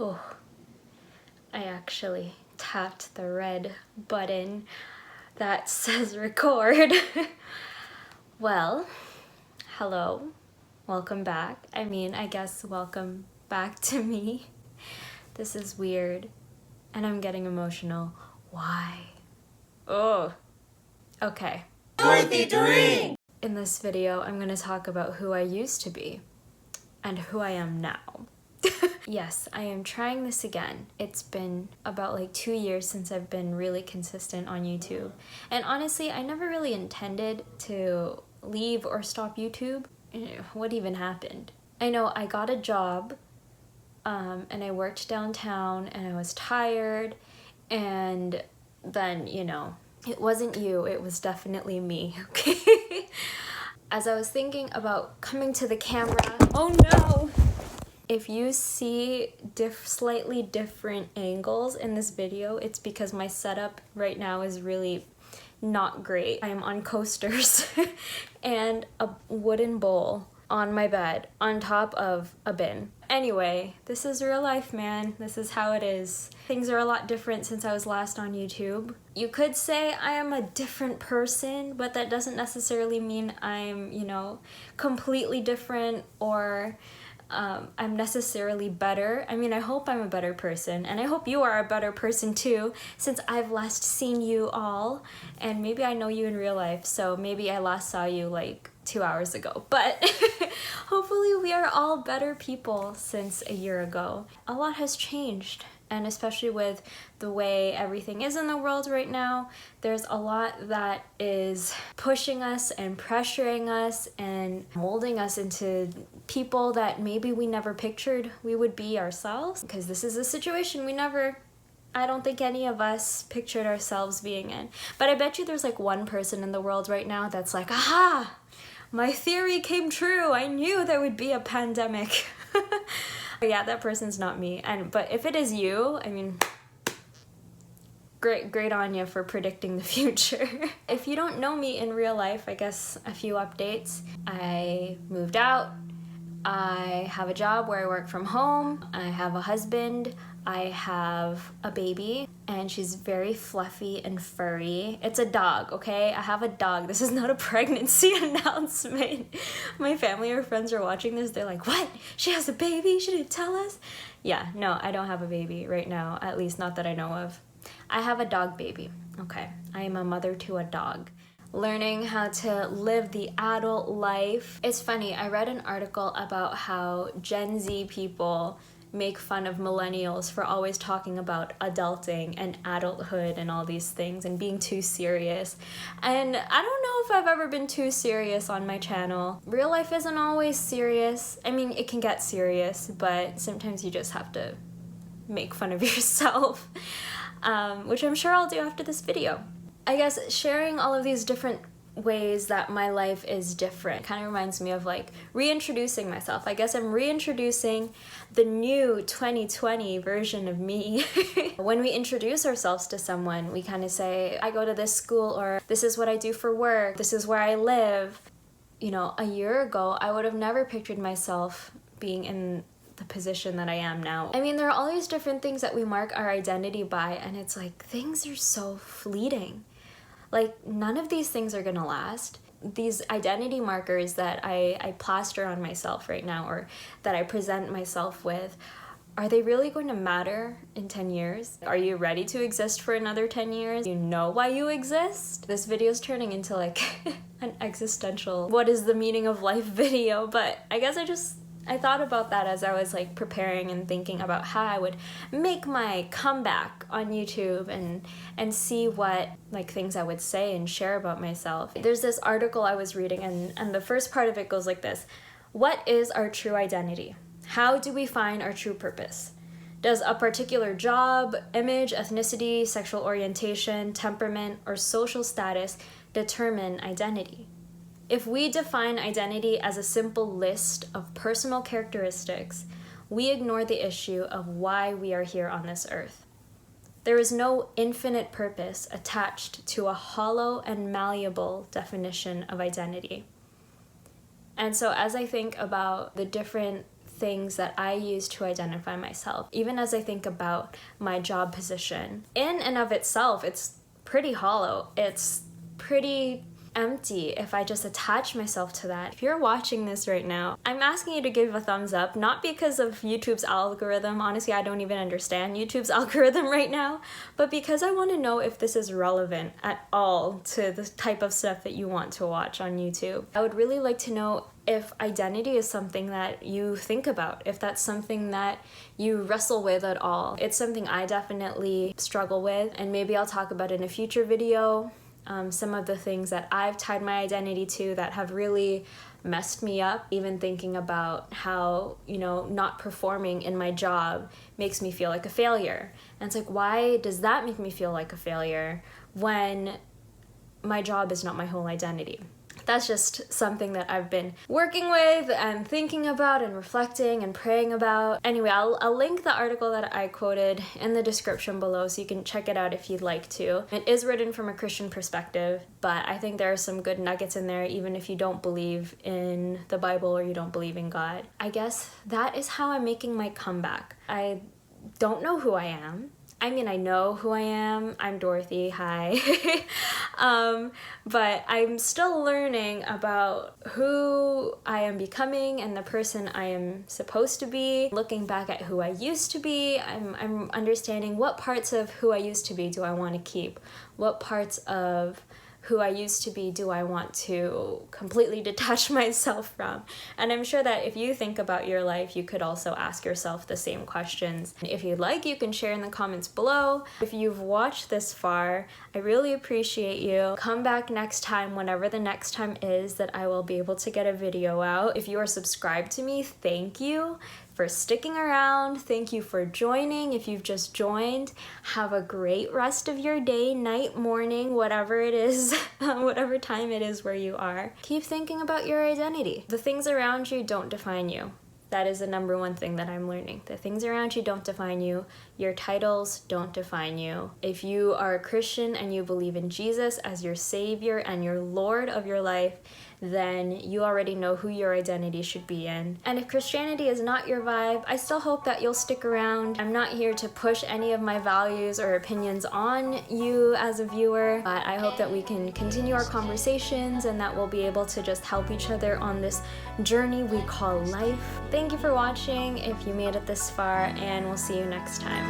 Oh, I actually tapped the red button that says record. Well, hello, welcome back. I guess welcome back to me. This is weird, and I'm getting emotional. Why? Oh, okay. Dorothy Dream! In this video, I'm gonna talk about who I used to be and who I am now. Yes, I am trying this again. It's been about like 2 years since I've been really consistent on YouTube. And honestly, I never really intended to leave or stop YouTube. What even happened? I know I got a job and I worked downtown and I was tired, and then, it wasn't you, it was definitely me, okay? As I was thinking about coming to the camera, oh no! If you see slightly different angles in this video, it's because my setup right now is really not great. I am on coasters and a wooden bowl on my bed on top of a bin. Anyway, this is real life, man. This is how it is. Things are a lot different since I was last on YouTube. You could say I am a different person, but that doesn't necessarily mean I'm, completely different or I'm necessarily better. I hope I'm a better person, and I hope you are a better person too, since I've last seen you all, and maybe I know you in real life, so maybe I last saw you like 2 hours ago, but hopefully we are all better people since a year ago. A lot has changed, and especially with the way everything is in the world right now, there's a lot that is pushing us and pressuring us and molding us into people that maybe we never pictured we would be ourselves, because this is a situation I don't think any of us pictured ourselves being in. But I bet you there's like one person in the world right now that's like, aha! My theory came true. I knew there would be a pandemic. Yeah, that person's not me. But if it is you, great on you for predicting the future. If you don't know me in real life, I guess a few updates. I moved out. I have a job where I work from home. I have a husband. I have a baby, and she's very fluffy and furry. It's a dog, okay? I have a dog. This is not a pregnancy announcement. My family or friends are watching this. They're like, what? She has a baby? She didn't tell us? Yeah, no, I don't have a baby right now, at least not that I know of. I have a dog baby, okay? I am a mother to a dog. Learning how to live the adult life. It's funny, I read an article about how Gen Z people make fun of millennials for always talking about adulting and adulthood and all these things and being too serious. And I don't know if I've ever been too serious on my channel. Real life isn't always serious. It can get serious, but sometimes you just have to make fun of yourself, which I'm sure I'll do after this video. I guess sharing all of these different ways that my life is different kind of reminds me of like reintroducing myself. I guess I'm reintroducing the new 2020 version of me. When we introduce ourselves to someone, we kind of say, I go to this school, or this is what I do for work, this is where I live. A year ago, I would have never pictured myself being in the position that I am now. There are all these different things that we mark our identity by, and it's like, things are so fleeting. Like, none of these things are gonna last. These identity markers that I plaster on myself right now, or that I present myself with, are they really going to matter in 10 years? Are you ready to exist for another 10 years? You know why you exist? This video is turning into like an existential, what is the meaning of life video, but I guess I thought about that as I was like preparing and thinking about how I would make my comeback on YouTube and see what like things I would say and share about myself. There's this article I was reading, and the first part of it goes like this. What is our true identity? How do we find our true purpose? Does a particular job, image, ethnicity, sexual orientation, temperament, or social status determine identity? If we define identity as a simple list of personal characteristics, we ignore the issue of why we are here on this earth. There is no infinite purpose attached to a hollow and malleable definition of identity. And so as I think about the different things that I use to identify myself. Even as I think about my job position, in and of itself, it's pretty hollow. It's pretty empty if I just attach myself to that. If you're watching this right now, I'm asking you to give a thumbs up, not because of YouTube's algorithm. Honestly, I don't even understand YouTube's algorithm right now, but because I want to know if this is relevant at all to the type of stuff that you want to watch on YouTube. I would really like to know if identity is something that you think about, if that's something that you wrestle with at all. It's something I definitely struggle with, and maybe I'll talk about it in a future video. Some of the things that I've tied my identity to that have really messed me up, even thinking about how, not performing in my job makes me feel like a failure. And it's like, why does that make me feel like a failure when my job is not my whole identity? That's just something that I've been working with and thinking about and reflecting and praying about. Anyway, I'll link the article that I quoted in the description below so you can check it out if you'd like to. It is written from a Christian perspective, but I think there are some good nuggets in there even if you don't believe in the Bible or you don't believe in God. I guess that is how I'm making my comeback. I don't know who I am. I mean, I know who I am. I'm Dorothy. Hi. But I'm still learning about who I am becoming and the person I am supposed to be. Looking back at who I used to be, I'm understanding what parts of who I used to be do I want to keep? What parts of who I used to be do I want to completely detach myself from? And I'm sure that if you think about your life, you could also ask yourself the same questions. If you'd like, you can share in the comments below. If you've watched this far, I really appreciate you. Come back next time, whenever the next time is that I will be able to get a video out. If you are subscribed to me, thank you for sticking around. Thank you for joining. If you've just joined, have a great rest of your day, night, morning, whatever it is, whatever time it is where you are. Keep thinking about your identity. The things around you don't define you. That is the number one thing that I'm learning. The things around you don't define you. Your titles don't define you. If you are a Christian and you believe in Jesus as your Savior and your Lord of your life, then you already know who your identity should be in. And if Christianity is not your vibe, I still hope that you'll stick around. I'm not here to push any of my values or opinions on you as a viewer, but I hope that we can continue our conversations and that we'll be able to just help each other on this journey we call life. Thank you for watching if you made it this far, and we'll see you next time.